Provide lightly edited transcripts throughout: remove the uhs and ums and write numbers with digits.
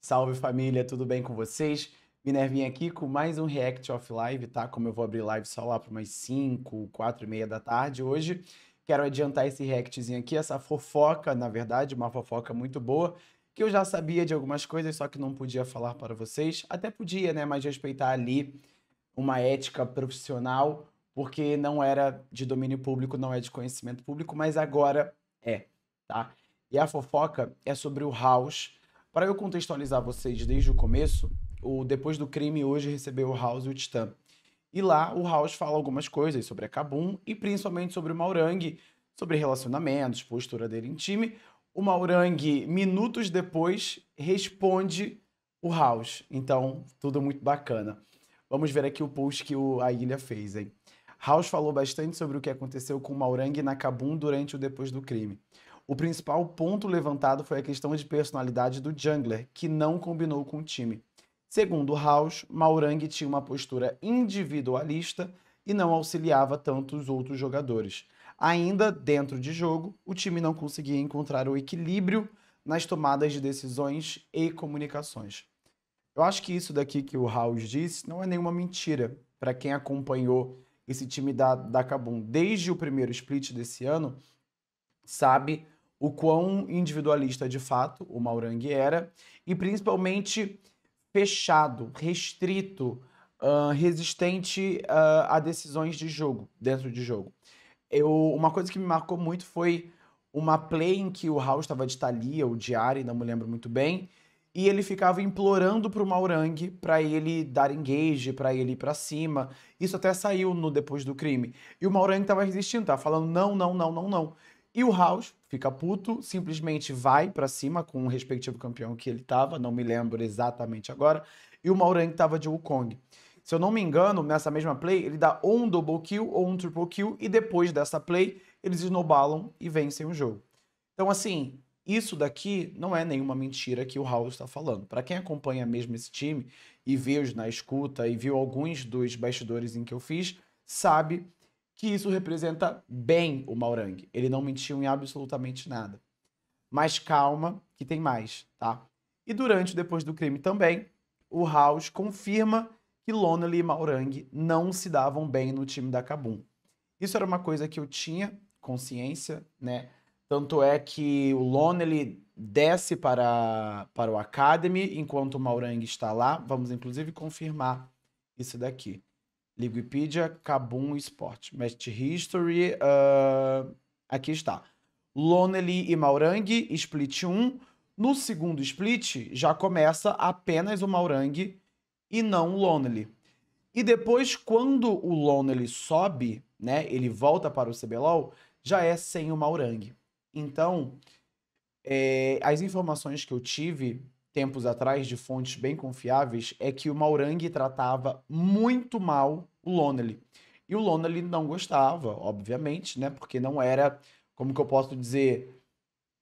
Salve família, tudo bem com vocês? Minervinha aqui com mais um React Off Live, tá? Como eu vou abrir live só lá para umas 5, 4 e meia da tarde hoje, quero adiantar esse reactzinho aqui, essa fofoca, na verdade, uma fofoca muito boa, que eu já sabia de algumas coisas, só que não podia falar para vocês. Até podia, né? Mas respeitar ali uma ética profissional, porque não era de domínio público, não é de conhecimento público, mas agora é, tá? E a fofoca é sobre o House. Para eu contextualizar vocês desde o começo, o Depois do Crime hoje recebeu o House e o Titã. E lá o House fala algumas coisas sobre a Kabum e principalmente sobre o Maurang, sobre relacionamentos, postura dele em time. O Maurang, minutos depois, responde o House. Então, tudo muito bacana. Vamos ver aqui o post que a Ilha fez, hein? House falou bastante sobre o que aconteceu com o Maurang na Kabum durante o Depois do Crime. O principal ponto levantado foi a questão de personalidade do jungler, que não combinou com o time. Segundo House, Maurang tinha uma postura individualista e não auxiliava tanto os outros jogadores. Ainda dentro de jogo, o time não conseguia encontrar o equilíbrio nas tomadas de decisões e comunicações. Eu acho que isso daqui que o House disse não é nenhuma mentira para quem acompanhou esse time da Kabum desde o primeiro split desse ano, sabe o quão individualista de fato o Maurang era e principalmente fechado, restrito, resistente a decisões de jogo, dentro de jogo. Uma coisa que me marcou muito foi uma play em que o House estava de Thalia ou de Ahri, não me lembro muito bem, e ele ficava implorando pro Maurang para ele dar engage, para ele ir para cima. Isso até saiu no Depois do Crime. E o Maurang tava resistindo, tava falando não, não, não, não, não. E o House fica puto, simplesmente vai para cima com o respectivo campeão que ele tava, não me lembro exatamente agora, e o Maurang tava de Wukong. Se eu não me engano, nessa mesma play, ele dá ou um double kill ou um triple kill, e depois dessa play, eles snowballam e vencem o jogo. Então, assim, isso daqui não é nenhuma mentira que o House está falando. Para quem acompanha mesmo esse time e viu na escuta e viu alguns dos bastidores em que eu fiz, sabe que isso representa bem o Maurang. Ele não mentiu em absolutamente nada. Mas calma, que tem mais, tá? E durante o Depois do Crime também, o House confirma que Lonely e Maurang não se davam bem no time da Kabum. Isso era uma coisa que eu tinha consciência, né? Tanto é que o Lonely desce para o Academy, enquanto o Maurang está lá. Vamos, inclusive, confirmar isso daqui. Wikipedia, Kabum Sport. Match History, aqui está. Lonely e Maurang, split 1. No segundo split, já começa apenas o Maurang e não o Lonely. E depois, quando o Lonely sobe, né, ele volta para o CBLOL, já é sem o Maurang. Então, as informações que eu tive tempos atrás de fontes bem confiáveis é que o Maurang tratava muito mal o Lonely. E o Lonely não gostava, obviamente, né, porque não era, como que eu posso dizer,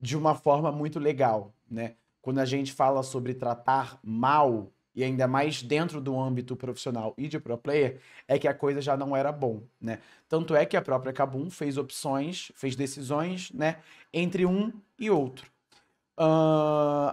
de uma forma muito legal, né? Quando a gente fala sobre tratar mal, e ainda mais dentro do âmbito profissional e de pro player, é que a coisa já não era bom, né? Tanto é que a própria Kabum fez opções, fez decisões, né, entre um e outro.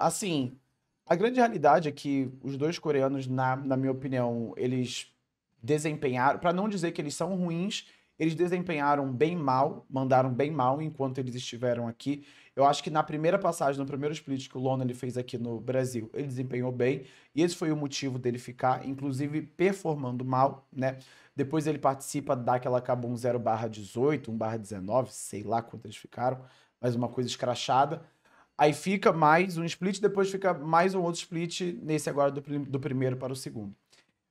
Assim, a grande realidade é que os dois coreanos, na minha opinião, eles desempenharam, para não dizer que eles são ruins, eles desempenharam bem mal, mandaram bem mal enquanto eles estiveram aqui. Eu acho que na primeira passagem, no primeiro split que o Lona ele fez aqui no Brasil, ele desempenhou bem, e esse foi o motivo dele ficar, inclusive, performando mal, né? Depois ele participa daquela Kabum 0/18, 1/19, sei lá quanto eles ficaram, mas uma coisa escrachada. Aí fica mais um split, depois fica mais um outro split nesse agora do primeiro para o segundo.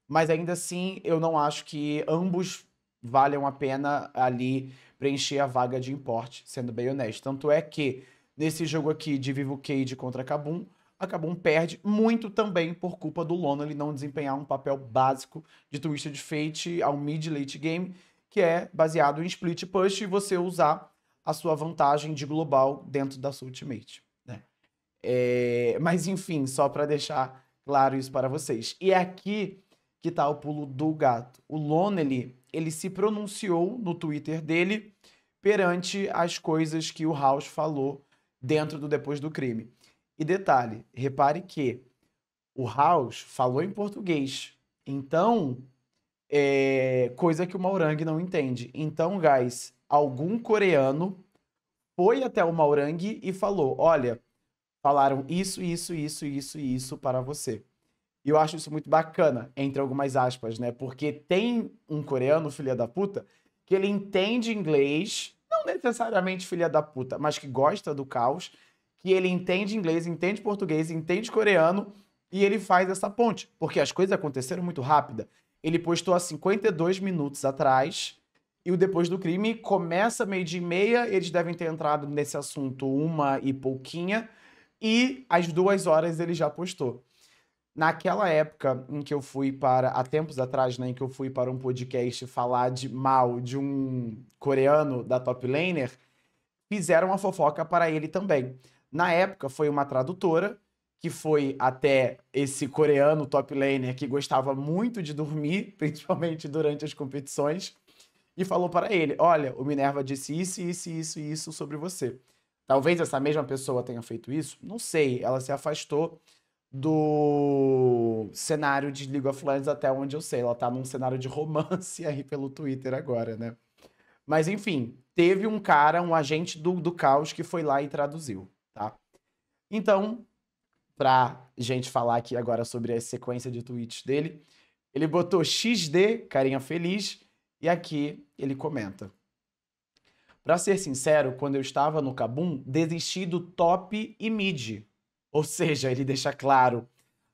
Mas ainda assim, eu não acho que ambos valham a pena ali preencher a vaga de import, sendo bem honesto. Tanto é que nesse jogo aqui de Vivo Cage contra a Kabum perde muito também por culpa do Lono ele não desempenhar um papel básico de Twisted Fate ao mid-late game, que é baseado em split push e você usar a sua vantagem de global dentro da sua ultimate, né? Mas enfim, só para deixar claro isso para vocês. E é aqui que tá o pulo do gato. O Lonely, ele se pronunciou no Twitter dele perante as coisas que o House falou dentro do Depois do Crime. E detalhe, repare que O House falou em português. Então, coisa que o Maurang não entende. Então, guys, algum coreano foi até o Maurang e falou: olha, falaram isso, isso, isso, isso e isso para você. E eu acho isso muito bacana, entre algumas aspas, né? Porque tem um coreano, filha da puta, que ele entende inglês, não necessariamente filha da puta, mas que gosta do caos, que ele entende inglês, entende português, entende coreano, e ele faz essa ponte, porque as coisas aconteceram muito rápida. Ele postou há 52 minutos atrás, e o Depois do Crime começa meio-dia e meia, eles devem ter entrado nesse assunto uma e pouquinha, e às 2 horas ele já postou. Naquela época em que eu fui para, há tempos atrás, né, em que eu fui para um podcast falar de mal de um coreano da Top Laner, fizeram uma fofoca para ele também. Na época foi uma tradutora que foi até esse coreano top laner que gostava muito de dormir, principalmente durante as competições, e falou para ele: olha, o Minerva disse isso, isso, isso e isso sobre você. Talvez essa mesma pessoa tenha feito isso, não sei. Ela se afastou do cenário de League of Legends até onde eu sei. Ela tá num cenário de romance aí pelo Twitter agora, né? Mas enfim, teve um cara, um agente do caos que foi lá e traduziu, tá? Então, pra gente falar aqui agora sobre a sequência de tweets dele, ele botou XD, carinha feliz, e aqui ele comenta: pra ser sincero, quando eu estava no Kabum, desisti do top e mid. Ou seja, ele deixa claro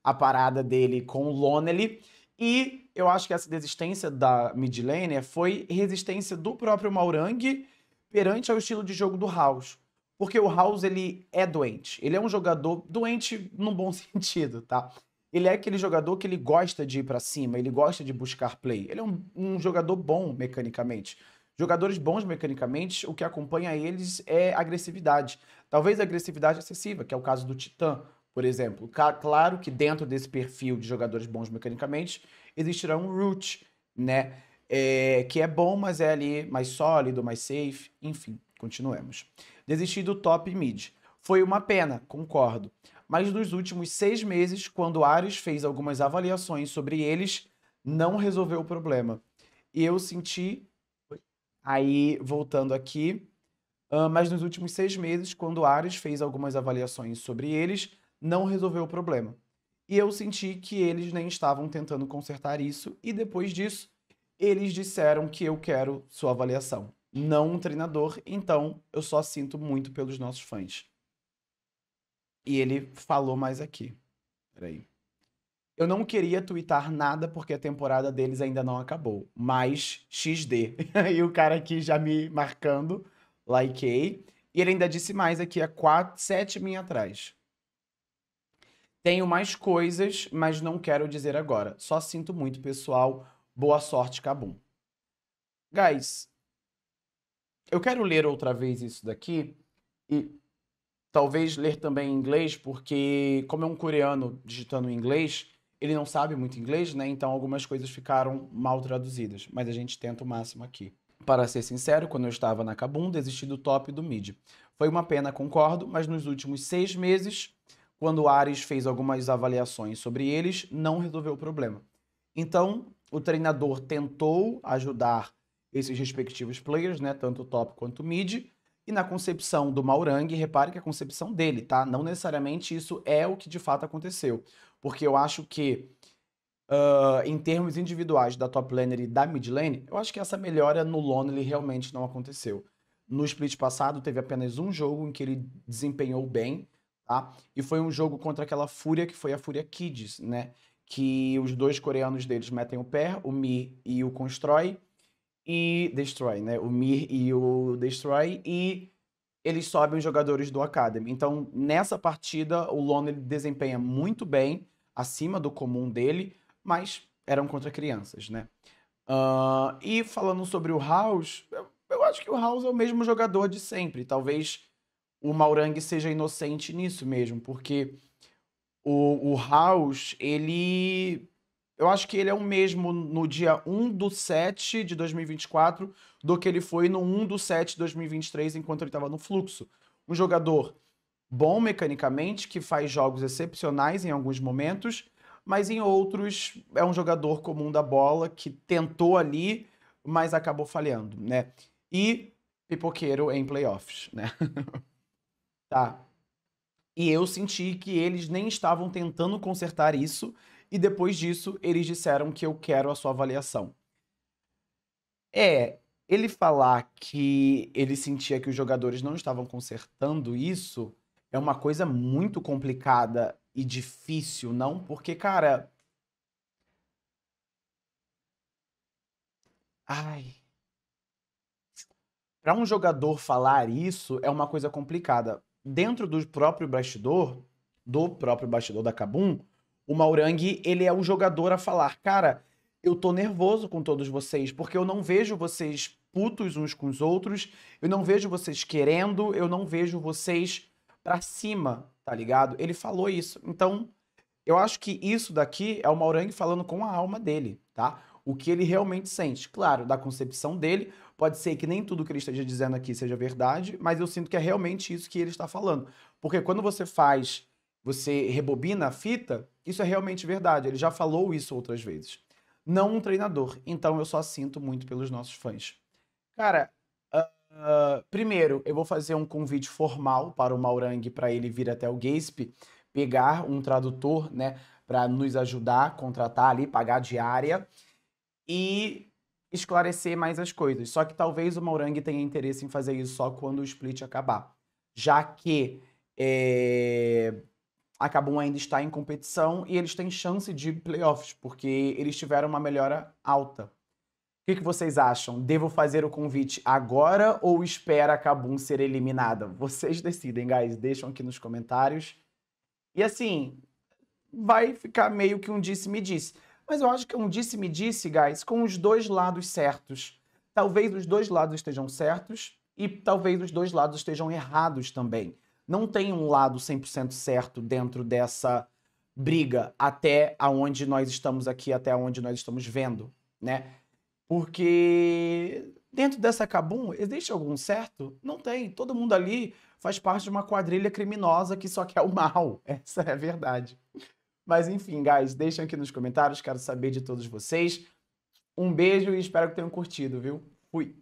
a parada dele com o Lonely. E eu acho que essa desistência da mid laner foi resistência do próprio Maurang perante ao estilo de jogo do House. Porque o House, ele é doente. Ele é um jogador doente num bom sentido, tá? Ele é aquele jogador que ele gosta de ir pra cima, ele gosta de buscar play. Ele é um jogador bom mecanicamente. Jogadores bons mecanicamente, o que acompanha eles é agressividade. Talvez agressividade excessiva, que é o caso do Titã, por exemplo. Claro que dentro desse perfil de jogadores bons mecanicamente, existirá um Root, né? Que é bom, mas é ali mais sólido, mais safe. Enfim, continuemos. Desistir do top e mid. Foi uma pena, concordo. Mas nos últimos 6 meses, quando Ares fez algumas avaliações sobre eles, não resolveu o problema. E eu senti. Aí, voltando aqui, mas nos últimos 6 meses, quando Ares fez algumas avaliações sobre eles, não resolveu o problema. E eu senti que eles nem estavam tentando consertar isso, e depois disso, eles disseram que eu quero sua avaliação, não um treinador, então eu só sinto muito pelos nossos fãs. E ele falou mais aqui. Peraí. Eu não queria twittar nada porque a temporada deles ainda não acabou, mas XD. E o cara aqui já me marcando, likei. E ele ainda disse mais aqui há 7 min atrás. Tenho mais coisas, mas não quero dizer agora. Só sinto muito, pessoal. Boa sorte, Kabum. Guys, eu quero ler outra vez isso daqui e talvez ler também em inglês, porque como é um coreano digitando em inglês, ele não sabe muito inglês, né? Então algumas coisas ficaram mal traduzidas, mas a gente tenta o máximo aqui. Para ser sincero, quando eu estava na Kabum, desisti do top e do mid. Foi uma pena, concordo, mas nos últimos 6 meses, quando o Ares fez algumas avaliações sobre eles, não resolveu o problema. Então, o treinador tentou ajudar esses respectivos players, né, tanto o top quanto o mid, e na concepção do Maurang, repare que a concepção dele, tá? Não necessariamente isso é o que de fato aconteceu. Porque eu acho que, em termos individuais da top laner e da mid lane, eu acho que essa melhora no Lonely realmente não aconteceu. No split passado, teve apenas um jogo em que ele desempenhou bem, tá? E foi um jogo contra aquela Fúria, que foi a Fúria Kids, né? Que os dois coreanos deles metem o pé, o Mir e o Constrói, e Destroy, né? O Mir e o Destroy, e eles sobem os jogadores do Academy. Então, nessa partida, o Lone desempenha muito bem, acima do comum dele, mas eram contra crianças, né? E falando sobre o House, eu acho que o House é o mesmo jogador de sempre. Talvez o Maurang seja inocente nisso mesmo, porque o House, ele. Eu acho que ele é o mesmo no dia 1/7 de 2024 do que ele foi no 1/7 de 2023, enquanto ele estava no fluxo. Um jogador bom mecanicamente, que faz jogos excepcionais em alguns momentos, mas em outros é um jogador comum da bola que tentou ali, mas acabou falhando, né? E pipoqueiro em playoffs, né? Tá. E eu senti que eles nem estavam tentando consertar isso, e depois disso eles disseram que eu quero a sua avaliação. É, ele falar que ele sentia que os jogadores não estavam consertando isso é uma coisa muito complicada e difícil, não? Porque, cara, ai, para um jogador falar isso é uma coisa complicada. Dentro do próprio bastidor da Kabum, o Maurang, ele é o jogador a falar, cara, eu tô nervoso com todos vocês, porque eu não vejo vocês putos uns com os outros, eu não vejo vocês querendo, eu não vejo vocês pra cima, tá ligado? Ele falou isso. Então, eu acho que isso daqui é o Maurang falando com a alma dele, tá? O que ele realmente sente. Claro, da concepção dele, pode ser que nem tudo que ele esteja dizendo aqui seja verdade, mas eu sinto que é realmente isso que ele está falando. Porque quando você rebobina a fita, isso é realmente verdade. Ele já falou isso outras vezes. Não um treinador. Então eu só sinto muito pelos nossos fãs. Cara, primeiro, eu vou fazer um convite formal para o Maurang para ele vir até o Gasp, pegar um tradutor, né, para nos ajudar, contratar ali, pagar diária e esclarecer mais as coisas. Só que talvez o Maurang tenha interesse em fazer isso só quando o split acabar, já que a Kabum ainda está em competição e eles têm chance de playoffs, porque eles tiveram uma melhora alta. O que vocês acham? Devo fazer o convite agora ou espera a Kabum ser eliminada? Vocês decidem, guys. Deixam aqui nos comentários. E assim, vai ficar meio que um disse-me-disse. Mas eu acho que é um disse-me-disse, guys, com os dois lados certos. Talvez os dois lados estejam certos e talvez os dois lados estejam errados também. Não tem um lado 100% certo dentro dessa briga até aonde nós estamos aqui, até aonde nós estamos vendo, né? Porque dentro dessa Kabum, existe algum certo? Não tem. Todo mundo ali faz parte de uma quadrilha criminosa que só quer o mal. Essa é a verdade. Mas enfim, guys, deixem aqui nos comentários, quero saber de todos vocês. Um beijo e espero que tenham curtido, viu? Fui!